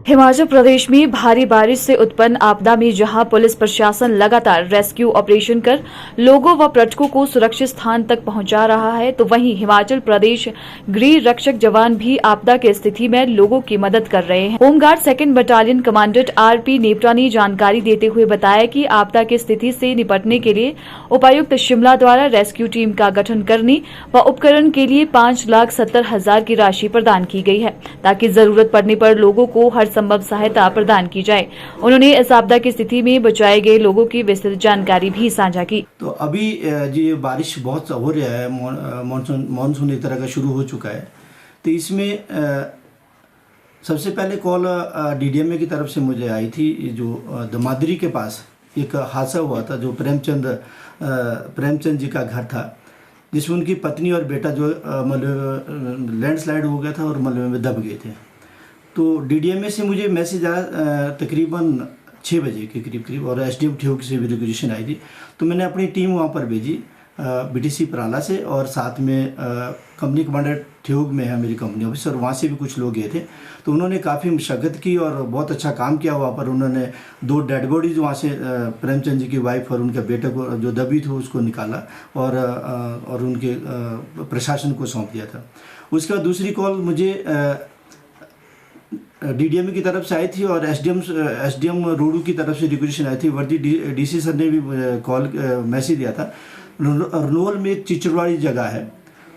हिमाचल प्रदेश में भारी बारिश से उत्पन्न आपदा में जहां पुलिस प्रशासन लगातार रेस्क्यू ऑपरेशन कर लोगों व पर्यटकों को सुरक्षित स्थान तक पहुंचा रहा है, तो वहीं हिमाचल प्रदेश गृह रक्षक जवान भी आपदा की स्थिति में लोगों की मदद कर रहे हैं। Home guard 2nd battalion commandant RP NEPRA ने जानकारी देते हुए बताया कि आपदा की स्थिति से निपटने के लिए उपायुक्त शिमला द्वारा रेस्क्यू टीम का गठन करने व उपकरण के लिए 5,70,000 की राशि प्रदान की गई है, ताकि जरूरत पड़ने पर लोगों को हर संभव सहायता प्रदान की जाए। उन्होंने इस आपदा की स्थिति में बचाए गए लोगों की विस्तृत जानकारी भी साझा की। तो अभी ये बारिश बहुत हो रहा है, मानसून एक तरह का शुरू हो चुका है। तो इसमें सबसे पहले कॉल DDMA की तरफ से मुझे आई थी, जो दमादरी के पास एक हादसा हुआ था, जो प्रेमचंद जी का घर था, जिसमें उनकी पत्नी और बेटा जो लैंडस्लाइड हो गया था और मलबे में दब गए थे। तो DDMA से मुझे मैसेज आया तकरीबन 6 बजे के करीब और SDM ठेउक से भी रिक्वेजिशन आई थी। तो मैंने अपनी टीम वहाँ पर भेजी BTC पराला से, और साथ में कंपनी कमांडर ठेउक में है मेरी कंपनी ऑफिस, और वहाँ से भी कुछ लोग गए थे। तो उन्होंने काफ़ी मशक्क़त की और बहुत अच्छा काम किया वहाँ पर। उन्होंने 2 डेड बॉडीज वहाँ से प्रेमचंद जी की वाइफ और उनके बेटे को जो दबी थी उसको निकाला और उनके प्रशासन को सौंप दिया था। उसके बाद दूसरी कॉल मुझे DDMA की तरफ से आई थी और SDM रोडू की तरफ से रिक्वेजिशन आई थी। वर्दी DC सर ने भी मैसेज दिया था। रनोल में एक चिचड़वाड़ी जगह है,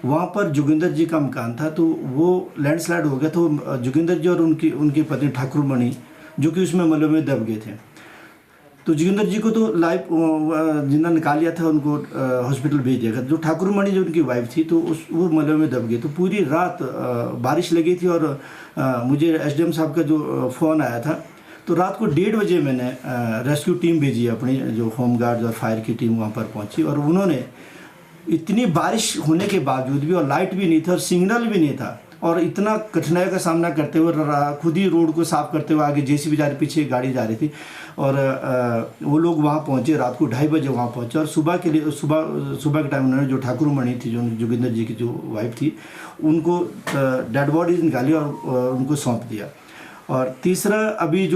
वहाँ पर जोगिंदर जी का मकान था, तो वो लैंडस्लाइड हो गया। तो जोगिंदर जी और उनकी पत्नी ठाकुर मणि जो कि उसमें मलबे में दब गए थे। तो जोगिंदर जी को तो लाइव जिन्ना निकाल लिया था, उनको हॉस्पिटल भेज दिया था। जो ठाकुर मणि जो उनकी वाइफ थी, तो वो मलबे में दब गई। तो पूरी रात बारिश लगी थी और मुझे SDM साहब का जो फ़ोन आया था, तो रात को 1:30 बजे मैंने रेस्क्यू टीम भेजी, अपनी जो होमगार्ड और फायर की टीम वहाँ पर पहुँची। और उन्होंने इतनी बारिश होने के बावजूद भी, और लाइट भी नहीं था और सिग्नल भी नहीं था, और इतना कठिनाई का सामना करते हुए खुद ही रोड को साफ करते हुए, आगे JCB जा रही, पीछे गाड़ी जा रही थी, और वो लोग वहाँ पहुँचे रात को 2:30 बजे वहाँ पहुँचे। और सुबह के टाइम उन्होंने जो ठाकुर मणि थी, जो जोगिंदर जी की जो वाइफ थी, उनको डेड बॉडीज निकाली और उनको सौंप दिया। और तीसरा अभी ये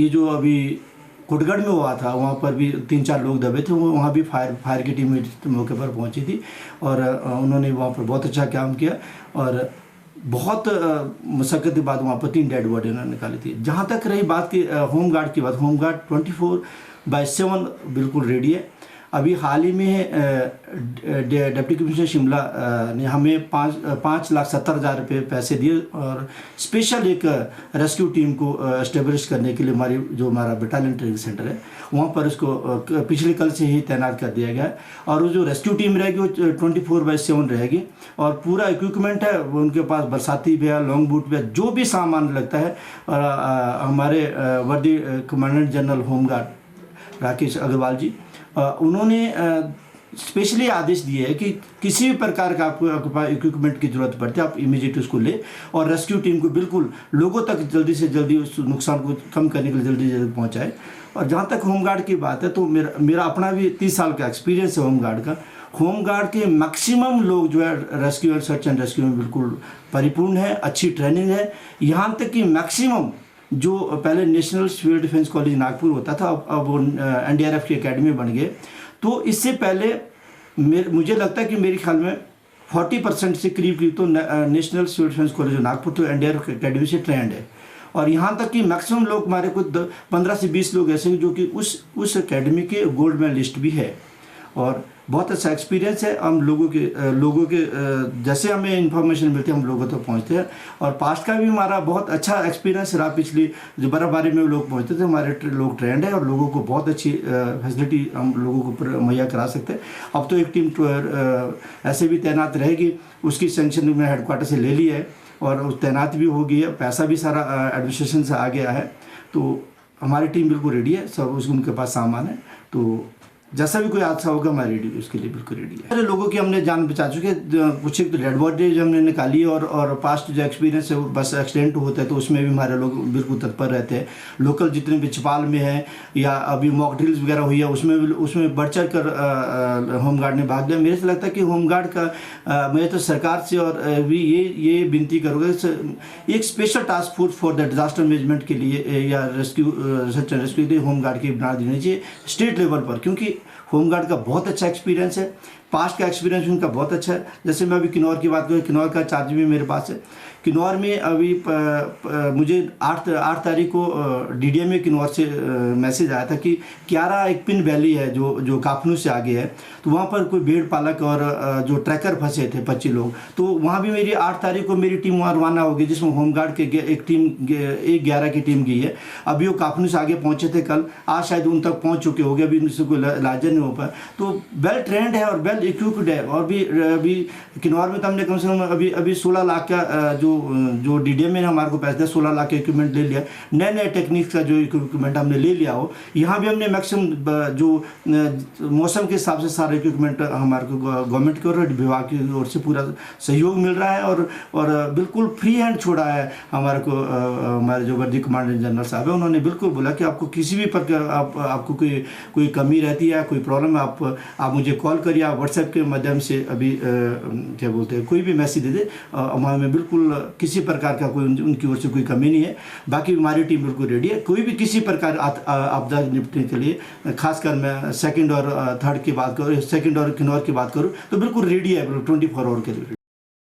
जो अभी कोटगढ़ में हुआ था, वहाँ पर भी 3-4 लोग दबे थे। वहाँ भी फायर की टीम मौके पर पहुँची थी और उन्होंने वहाँ पर बहुत अच्छा काम किया और बहुत मशक्क़त के बाद वहाँ पर 3 डेड बॉडी उन्होंने निकाली थी। जहाँ तक रही बात की होमगार्ड की बात, होमगार्ड 24/7 बिल्कुल रेडी है। अभी हाल ही में डिप्टी कमिश्नर शिमला ने हमें 5,70,000 रुपये पैसे दिए और स्पेशल एक रेस्क्यू टीम को एस्टेब्लिश करने के लिए हमारा बटालियन ट्रेनिंग सेंटर है, वहाँ पर उसको पिछले कल से ही तैनात कर दिया गया है। और वो जो रेस्क्यू टीम रहेगी वो 24/7 रहेगी और पूरा इक्विपमेंट है उनके पास, बरसाती भी है, लॉन्ग बूट भी है, जो भी सामान लगता है। और हमारे वर्दी commandant general home guard Rakesh Agrawal ji, उन्होंने स्पेशली आदेश दिए है कि किसी भी प्रकार का आपको पास इक्विपमेंट की ज़रूरत पड़ती है, आप इमीडिएट उसको ले और रेस्क्यू टीम को बिल्कुल लोगों तक जल्दी से जल्दी उस नुकसान को कम करने के लिए जल्दी से जल्दी पहुँचाए। और जहाँ तक होमगार्ड की बात है, तो मेरा अपना भी 30 साल का एक्सपीरियंस है होमगार्ड का। होमगार्ड के मैक्सिमम लोग जो है rescue and search and rescue में बिल्कुल परिपूर्ण है, अच्छी ट्रेनिंग है। यहाँ तक कि मैक्सिमम जो पहले national civil defence college Nagpur होता था, अब वो NDRF की अकेडमी बन गए। तो इससे पहले मुझे लगता है कि मेरे ख्याल में 40% से करीब तो national civil defence college Nagpur तो NDRF की अकेडमी से ट्रेंड है। और यहाँ तक कि मैक्सिमम लोग हमारे को 15 से 20 लोग ऐसे हैं जो कि उस अकेडमी के गोल्ड मेडलिस्ट भी है और बहुत अच्छा एक्सपीरियंस है। हम लोगों के जैसे हमें इन्फॉर्मेशन मिलती है हम लोगों तक पहुँचते हैं। और पास्ट का भी हमारा बहुत अच्छा एक्सपीरियंस रहा। पिछली जो बर्फबारी में लोग पहुँचते थे, हमारे लोग ट्रेंड है और लोगों को बहुत अच्छी फैसिलिटी हम लोगों को मुहैया करा सकते हैं। अब तो एक टीम ऐसे भी तैनात रहेगी, उसकी सेंक्शन में हेडक्वार्टर से ले लिया है और तैनात भी हो गई है, पैसा भी सारा एडमिनिस्ट्रेशन से आ गया है। तो हमारी टीम बिल्कुल रेडी है, सब उनके पास सामान है। तो जैसा भी कोई हादसा होगा हमारी रेडी उसके लिए बिल्कुल रेडी है। सारे लोगों की हमने जान बचा चुके हैं, कुछ एक तो डेड बॉडी जो हमने निकाली और पास्ट जो एक्सपीरियंस है बस एक्सीडेंट होता है तो उसमें भी हमारे लोग बिल्कुल तत्पर रहते हैं। लोकल जितने भी चपाल में है या अभी मॉक ड्रिल्स वगैरह हुई है उसमें बढ़ चढ़ कर होमगार्ड ने भाग लिया। मेरे से लगता है कि होमगार्ड का मैं तो सरकार से और भी ये विनती करूँगा, एक special task force for the disaster management के लिए या रेस्क्यू सर्च एंड रेस्क्यू के लिए होमगार्ड की बना देनी चाहिए स्टेट लेवल पर, क्योंकि होमगार्ड का बहुत अच्छा एक्सपीरियंस है, पास्ट का एक्सपीरियंस उनका बहुत अच्छा है। जैसे मैं अभी किन्नौर की बात करूँ, किन्नौर का चार्ज भी मेरे पास है। किन्नौर में अभी मुझे 8 तारीख को डीडीएम में किन्नौर से मैसेज आया था कि क्यारा एक पिन वैली है जो काफनू से आगे है, तो वहाँ पर कोई भेड़ पालक और जो ट्रैकर फंसे थे 25 लोग, तो वहाँ भी मेरी 8 तारीख को मेरी टीम वहाँ रवाना होगी, जिसमें होमगार्ड के एक टीम 11 की टीम गई है। अभी वो काफनू से आगे पहुँचे थे कल, आज शायद उन तक पहुँच चुके हो गए, अभी उनसे कोई इलाज नहीं हो पाया। तो वेल ट्रेंड है और वेल इक्विप्ड है। और भी अभी किन्नौर में तो हमने कम से कम अभी 16 लाख का जो डीडीएम में हमारे को पैसा दिया, 16 लाख का इक्विपमेंट ले लिया, नए टेक्निक्स का जो इक्विपमेंट हमने ले लिया हो। यहाँ भी हमने मैक्सिमम जो मौसम के हिसाब से सारे इक्विपमेंट हमारे को गवर्नमेंट की ओर विभाग की ओर से पूरा सहयोग मिल रहा है और बिल्कुल फ्री हैंड छोड़ा है हमारे को। हमारे जो वर्दी कमांडेंट जनरल साहब है उन्होंने बिल्कुल बोला कि आपको किसी भी प्रकार आपको कोई कमी रहती है, कोई प्रॉब्लम है, आप मुझे कॉल करिए, आप व्हाट्सएप के माध्यम से अभी क्या बोलते हैं कोई भी मैसेज दे दे, हमें बिल्कुल किसी प्रकार का कोई उनकी ओर से कोई कमी नहीं है। बाकी हमारी टीम बिल्कुल रेडी है, कोई भी किसी प्रकार आपदा निपटने के लिए, खासकर मैं सेकंड और थर्ड की बात करूँ, सेकंड और किन्नौर की बात करूँ तो बिल्कुल रेडी है, 24 आवर के लिए।